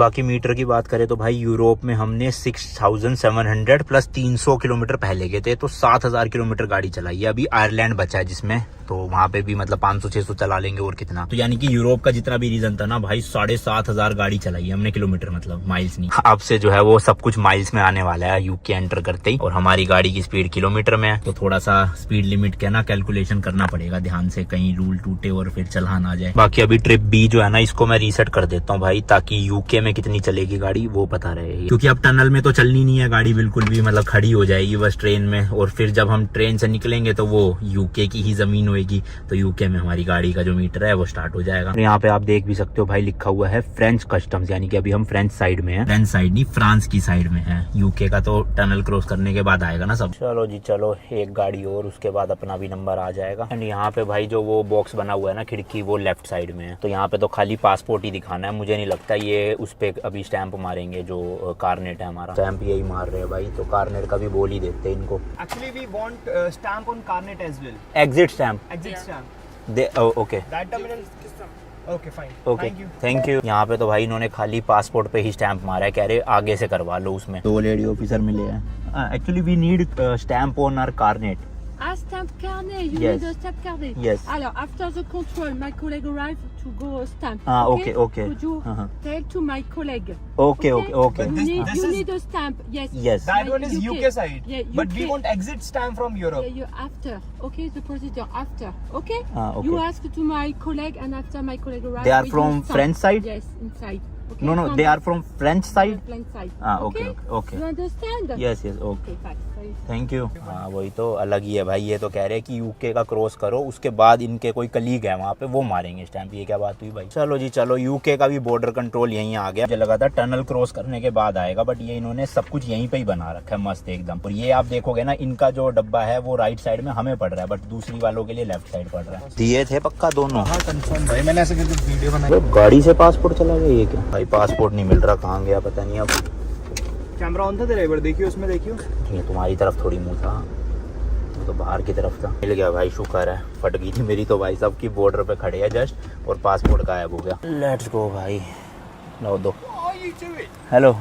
बाकी मीटर की बात करें तो भाई यूरोप में हमने 6700 प्लस 300 किलोमीटर पहले गए थे, तो 7000 किलोमीटर गाड़ी चलाई है। अभी आयरलैंड बचा है जिसमें, तो वहां पे भी मतलब 500-600 चला लेंगे और कितना। तो यानी कि यूरोप का जितना भी रीजन था ना भाई, 7500 गाड़ी चलाई है हमने, किलोमीटर मतलब माइल्स नहीं। अब से जो है वो सब कुछ माइल्स में आने वाला है यूके एंटर करते ही। और हमारी गाड़ी की स्पीड किलोमीटर में है, तो थोड़ा सा स्पीड लिमिट का ना कैलकुलेशन करना पड़ेगा ध्यान से, कहीं रूल टूटे और फिर चलान आ जाए। बाकी अभी ट्रिप बी जो है ना, इसको मैं रीसेट कर देता हूँ भाई, ताकि यूके में कितनी चलेगी गाड़ी वो पता रहे, क्योंकि अब टनल में तो चलनी नहीं है गाड़ी बिल्कुल भी, मतलब खड़ी हो जाएगी बस ट्रेन में। और फिर जब हम ट्रेन से निकलेंगे तो वो यूके की ही जमीन होगी, तो यूके में हमारी गाड़ी का जो मीटर है वो स्टार्ट हो जाएगा। यहाँ पे आप देख भी सकते हो भाई, लिखा हुआ है फ्रेंच कस्टम्स, यानी कि अभी हम फ्रेंच साइड में है, फ्रेंच साइड नहीं फ्रांस की साइड में है। यूके का तो टनल क्रॉस करने के बाद आएगा ना सब। चलो जी चलो, एक गाड़ी और, उसके बाद अपना भी नंबर आ जाएगा। एंड यहाँ पे भाई जो वो बॉक्स बना हुआ है ना खिड़की, वो लेफ्ट साइड में है, तो यहाँ पे तो खाली पासपोर्ट ही दिखाना है। मुझे नहीं लगता ये उस पे अभी स्टैंप मारेंगे, जो कारनेट है हमारा, स्टैंप यही मार रहे हैं भाई, तो कारनेट का भी बोल ही देते हैं इनको। Actually, we want stamp on carnet as well. Exit stamp Exit stamp. Okay That terminal. Okay, fine. Okay Thank you. Thank you. यहाँ पे तो भाई इन्होंने खाली पासपोर्ट पे ही स्टैंप मारा है, कह रहे आगे से करवा लो उसमें। 2 लेडी ऑफिसर मिले हैं। Actually we need stamp on our carnet. Ah, stamp carnet. You Yes. need a stamp carnet. Yes. Alors, after the control, my colleague arrived to go stamp. Ah, okay, okay. Could you Uh-huh. tell to my colleague? Okay. But You this- need, this you is- need a stamp. Yes. Yes. That Like one is UK side. Yeah, But we UK. want exit stamp from Europe. Yeah, you after. Okay, the procedure after. Okay. Okay. You ask to my colleague, and after my colleague arrives, They are we do from stamp. French side? Yes, inside. Okay. No, From they are from French side. French side. Okay. You understand? Yes, okay. Okay, fine. Thank you. हाँ वही तो अलग ही है भाई, ये तो कह रहे हैं कि यूके का क्रॉस करो, उसके बाद इनके कोई कलीग है वहाँ पे, वो मारेंगे स्टैंप। ये क्या बात हुई भाई। चलो जी चलो, यूके का भी बॉर्डर कंट्रोल यहीं आ गया। मुझे लगा था टनल क्रॉस करने के बाद आएगा, बट ये इन्होंने सब कुछ यहीं पे ही बना रखा है मस्त एकदम। और ये आप देखोगे ना, इनका जो डब्बा है वो राइट साइड में हमें पड़ रहा है, बट दूसरी वालों के लिए लेफ्ट साइड पड़ रहा है। दिए थे पक्का दोनों। हाँ कंफर्म भाई, मैंने ऐसे करके वीडियो बनाई। गाड़ी से पासपोर्ट चला गया ये क्या भाई, पासपोर्ट नहीं मिल रहा, कहाँ गया पता नहीं। अब कैमरा ऑन था तेरा, एक बार देखियो उसमें, देखियो। ये तुम्हारी तरफ थोड़ी मुंह था, तो बाहर की तरफ था। मिल गया भाई, शुक्र है। फट गई थी मेरी तो भाई, सब की बॉर्डर पे खड़े हैं जस्ट, और पासपोर्ट गायब हो गया। लेट्स गो भाई, लो दो। Hello.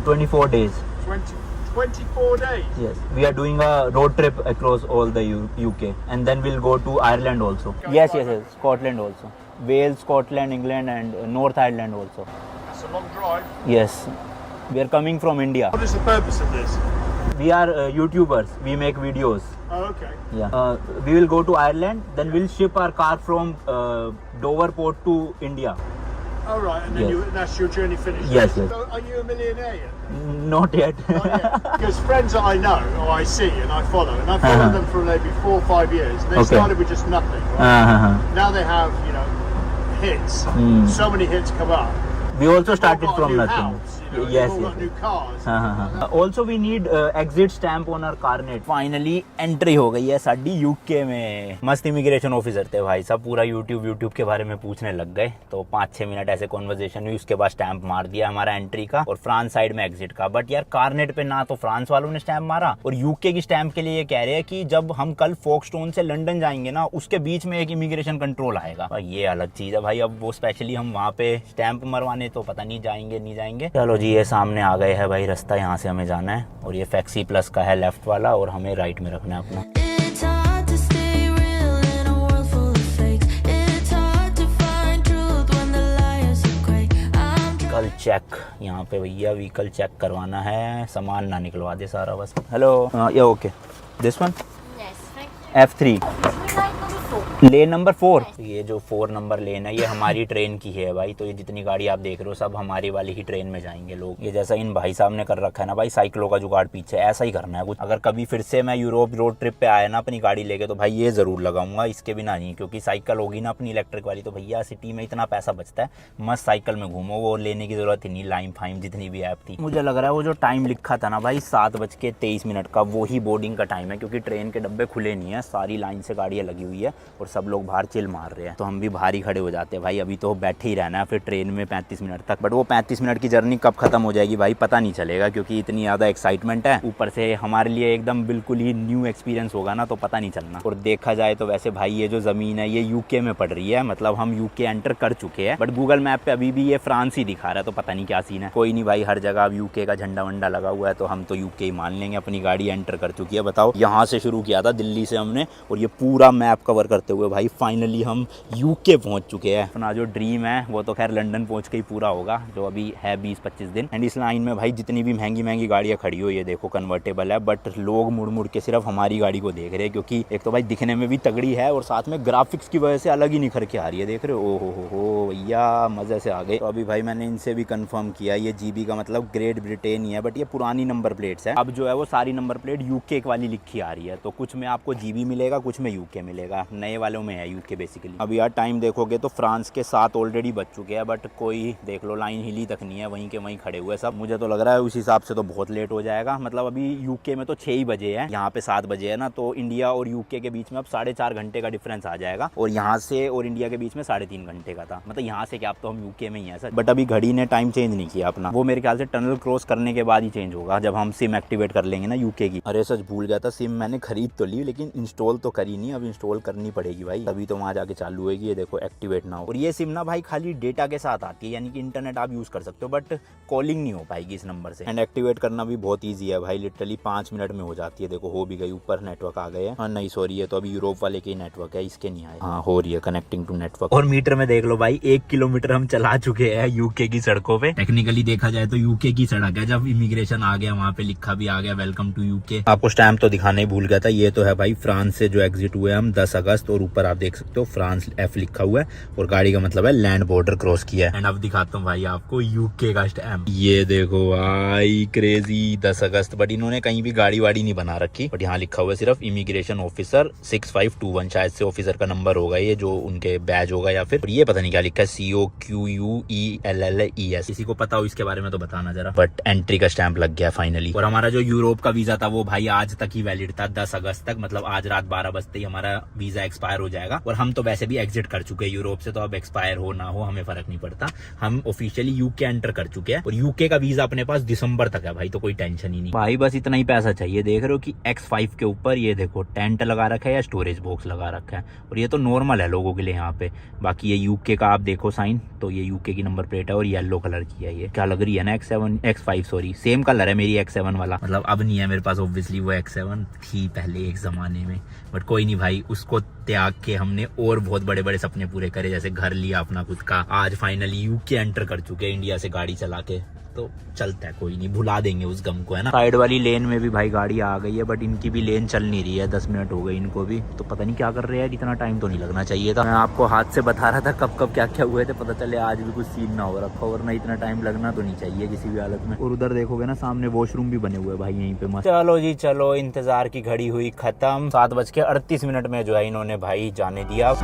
24 days. 24 days? Yes, we are doing a road trip across all the UK, and then we'll go to Ireland also. Yes, Scotland also. Wales, Scotland, England, and North Ireland also. That's a long drive. Yes, we are coming from India. What is the purpose of this? We are YouTubers. We make videos. Oh, okay. Yeah. We will go to Ireland, then we'll ship our car from Dover port to India. Oh, right, and then Yes. that's your journey finished? Yes, yes. So are you a millionaire yet? Not yet. Not yet. Because friends that I know, or I see and I follow, and I followed them for maybe 4 or 5 years, and they Okay. started with just nothing, right? Uh-huh. Now they have, hits. So many hits come up. We also started They've all got from a new nothing. house, Yes, they've all yes. got new cars. Also we need exit stamp on our carnet. Finally entry हो गई है साडी UK में। मस्त immigration officer थे भाई सब, पूरा YouTube के बारे में पूछने लग गए, तो 5-6 मिनट ऐसे कॉन्वर्जेशन हुई, उसके बाद स्टैंप मार दिया हमारा एंट्री का और फ्रांस साइड में एग्जिट का। बट यार कारनेट पे ना तो फ्रांस वालों ने स्टैंप मारा, और यूके की स्टैंप के लिए ये कह रहे हैं कि जब हम कल फोक्सटोन से लंदन जाएंगे ना, उसके बीच में एक इमिग्रेशन कंट्रोल आएगा। ये अलग चीज है भाई, अब वो स्पेशली हम वहाँ पे स्टैंप मरवाने, तो पता नहीं जाएंगे नहीं जाएंगे। चलो जी, ये सामने आ गए हैं भाई रास्ता, यहाँ से हमें जाना है, और ये फैक्सी प्लस का है लेफ्ट वाला, और हमें राइट में रखना है अपना। व्हीकल चेक, यहाँ पे भैया व्हीकल चेक करवाना है, सामान ना निकलवा दे सारा बस। हेलो, ये okay, this one F3 lane number 4। ये जो 4 नंबर लेन है, ये हमारी ट्रेन की है भाई, तो ये जितनी गाड़ी आप देख रहे हो सब हमारी वाली ही ट्रेन में जाएंगे लोग। ये जैसा इन भाई साहब ने कर रखा है ना भाई, साइकिलों का जुगाड़ पीछे, ऐसा ही करना है कुछ। अगर कभी फिर से मैं यूरोप रोड ट्रिप पे आया ना अपनी गाड़ी लेके, तो भाई ये जरूर लगाऊंगा, इसके बिना नहीं, क्योंकि साइकिल होगी ना अपनी इलेक्ट्रिक वाली, तो भैया सिटी में इतना पैसा बचता है, मस्त साइकिल में घूमो, वो लेने की जरूरत ही नहीं। लाइम फाइम जितनी भी ऐप थी, मुझे लग रहा है वो जो टाइम लिखा था ना भाई 7:23 का, वो ही बोर्डिंग का टाइम है, क्योंकि ट्रेन के डब्बे खुले नहीं है, सारी लाइन से गाड़ियाँ लगी हुई है। और सब लोग बाहर चिल मार रहे हैं, तो हम भी बाहर ही खड़े हो जाते हैं भाई। अभी तो बैठे ही रहना है फिर ट्रेन में 35 मिनट तक, बट वो 35 मिनट की जर्नी कब खत्म हो जाएगी भाई पता नहीं चलेगा, क्योंकि इतनी ज़्यादा एक्साइटमेंट है। ऊपर से हमारे लिए एकदम बिल्कुल ही न्यू एक्सपीरियंस होगा ना, तो पता नहीं चलना। और देखा जाए तो वैसे भाई ये जो ज़मीन है ये यूके में पड़ रही है, मतलब हम यूके एंटर कर चुके हैं, बट गूगल मैप पे अभी भी ये फ्रांस ही दिखा रहा है, तो पता नहीं क्या सीन है। कोई नहीं भाई, हर जगह अब यूके का झंडा वंडा लगा हुआ है, तो हम तो यूके ही मान लेंगे। अपनी गाड़ी एंटर कर चुकी है। बताओ, यहाँ से शुरू किया था दिल्ली से हमने, और ये पूरा मैप कवर करते हुए भाई फाइनली हम यूके पहुंच चुके हैं। अपना जो ड्रीम है वो तो खैर लंदन पहुंच के ही पूरा होगा, जो अभी है 20-25 दिन। एंड इस लाइन में भाई जितनी भी महंगी महंगी गाड़ियाँ खड़ी हो, ये देखो कन्वर्टेबल है, बट लोग मुड़ मुड़ के सिर्फ हमारी गाड़ी को देख रहे हैं, क्योंकि एक तो भाई दिखने में भी तगड़ी है और साथ में ग्राफिक्स की वजह से अलग ही निखर के आ रही है। देख रहे हो, ओ हो भैया मज़े से आ गए। तो अभी भाई मैंने इनसे भी कंफर्म किया, ये जीबी का मतलब ग्रेट ब्रिटेन ही है, बट ये पुरानी नंबर प्लेट्स है। अब जो है वो सारी नंबर प्लेट यूके वाली लिखी आ रही है, तो कुछ में आपको जीबी मिलेगा, कुछ में यूके मिलेगा। नए वालों में है यूके बेसिकली। अब यार टाइम देखोगे तो फ्रांस के 7 ऑलरेडी बच चुके हैं, बट कोई देख लो लाइन हिली तक नहीं है, वहीं के वहीं खड़े हुए सब। मुझे तो लग रहा है उस हिसाब से तो बहुत लेट हो जाएगा। मतलब अभी यूके में तो 6 ही बजे है, यहाँ पे 7 बजे है ना, तो इंडिया और यूके के बीच में अब 4.5 घंटे का डिफरेंस आ जाएगा, और यहाँ से और इंडिया के बीच में 3.5 घंटे का था। मतलब यहाँ से क्या, अब तो हम यूके में ही है सर, बट अभी घड़ी ने टाइम चेंज नहीं किया अपना। वो मेरे ख्याल से टनल क्रॉस करने के बाद ही चेंज होगा, जब हम सिम एक्टिवेट कर लेंगे ना यूके की। अरे सच भूल गया था, सिम मैंने खरीद तो ली लेकिन इंस्टॉल तो करी नहीं, अब इंस्टॉल करनी पड़ेगी भाई, तभी तो वहाँ जाके चालू होगी। ये देखो एक्टिवेट ना हो। और ये सिम ना भाई खाली डेटा के साथ आती है, यानी कि इंटरनेट आप यूज़ कर सकते हो, बट कॉलिंग नहीं हो पाएगी इस नंबर से। एंड एक्टिवेट करना भी बहुत ईजी है भाई, लिटरली 5 मिनट में हो जाती है। देखो हो भी गई, ऊपर नेटवर्क आ गए हैं। हाँ नहीं सॉरी, ये तो अभी यूरोप वाले के ही नेटवर्क है, इसके नहीं आए। हाँ हो रही है कनेक्टिंग टू नेटवर्क। और मीटर में देख लो भाई, 1 किलोमीटर हम चला चुके हैं यूके की सड़कों पे। टेक्निकली देखा जाए तो यूके की सड़क है, जब इमिग्रेशन आ गया वहाँ पे लिखा भी आ गया वेलकम टू यूके। आपको स्टैम्प तो दिखाने ही भूल गया था, ये तो है भाई फ्रांस से जो एग्जिट हुए हम 10 अगस्त, और ऊपर आप देख सकते हो फ्रांस F लिखा हुआ है, और गाड़ी का मतलब है लैंड बॉर्डर क्रॉस किया है। एंड अब दिखाता हूँ भाई आपको यूके का स्टैम्प, ये देखो भाई क्रेजी 10 अगस्त, बट इन्होंने कहीं भी गाड़ी वाड़ी नहीं बना रखी, बट यहाँ लिखा हुआ है सिर्फ इमिग्रेशन ऑफिसर 6521, शायद से ऑफिसर का नंबर होगा ये, जो उनके बैज होगा, या फिर ये पता नहीं क्या लिखा है, COQUELLES। किसी को पता हो इसके बारे में तो बताना जरा। बट एंट्री का स्टैंप लग गया फाइनली। और हमारा जो यूरोप का वीजा था वो भाई आज तक ही वैलिड था, 10 अगस्त तक, मतलब आज रात 12 बजते ही हमारा वीजा एक्सपायर हो जाएगा। और हम तो वैसे भी एग्जिट कर चुके हैं यूरोप से, तो अब एक्सपायर हो ना हो हमें फर्क नहीं पड़ता, हम ऑफिशियली यूके एंटर कर चुके हैं। और यूके का वीजा अपने पास दिसंबर तक है भाई, तो कोई टेंशन ही नहीं भाई, बस इतना ही पैसा चाहिए। देख रहे हो कि X5 के ऊपर ये देखो टेंट लगा रखा है या स्टोरेज बॉक्स लगा रखा है, और ये तो नॉर्मल है लोगों के लिए यहाँ पे। बाकी ये यूके का आप देखो साइन, तो ये यूके की नंबर प्लेट है और येलो कलर की है। ये क्या लग रही है ना, X5 सॉरी, सेम कलर है मेरी X7 वाला, मतलब अब नहीं है मेरे पास ऑब्वियसली, वो X7 थी पहले एक जमाने में, बट कोई नहीं भाई, उसको त्याग के हमने और बहुत बड़े बड़े सपने पूरे करे, जैसे घर लिया अपना खुद का। आज फाइनली यूके एंटर कर चुके हैं इंडिया से गाड़ी चला के, तो चलता है, कोई नहीं, भुला देंगे उस गम को, है ना। साइड वाली लेन में भी भाई गाड़ी आ गई है, बट इनकी भी लेन चल नहीं रही है, 10 मिनट हो गए इनको भी, तो पता नहीं क्या कर रहे हैं, इतना टाइम तो नहीं लगना चाहिए था। मैं आपको हाथ से बता रहा था कब कब क्या क्या हुए थे, पता चले आज भी कुछ सीन ना हो रखा, और ना इतना टाइम लगना तो नहीं चाहिए किसी भी हालत में। और उधर देखोगे ना सामने वॉशरूम भी बने हुए भाई यहीं पे मस्त। चलो जी चलो, इंतजार की घड़ी हुई खत्म, 7:38 में जो है इन्होंने भाई जाने दिया।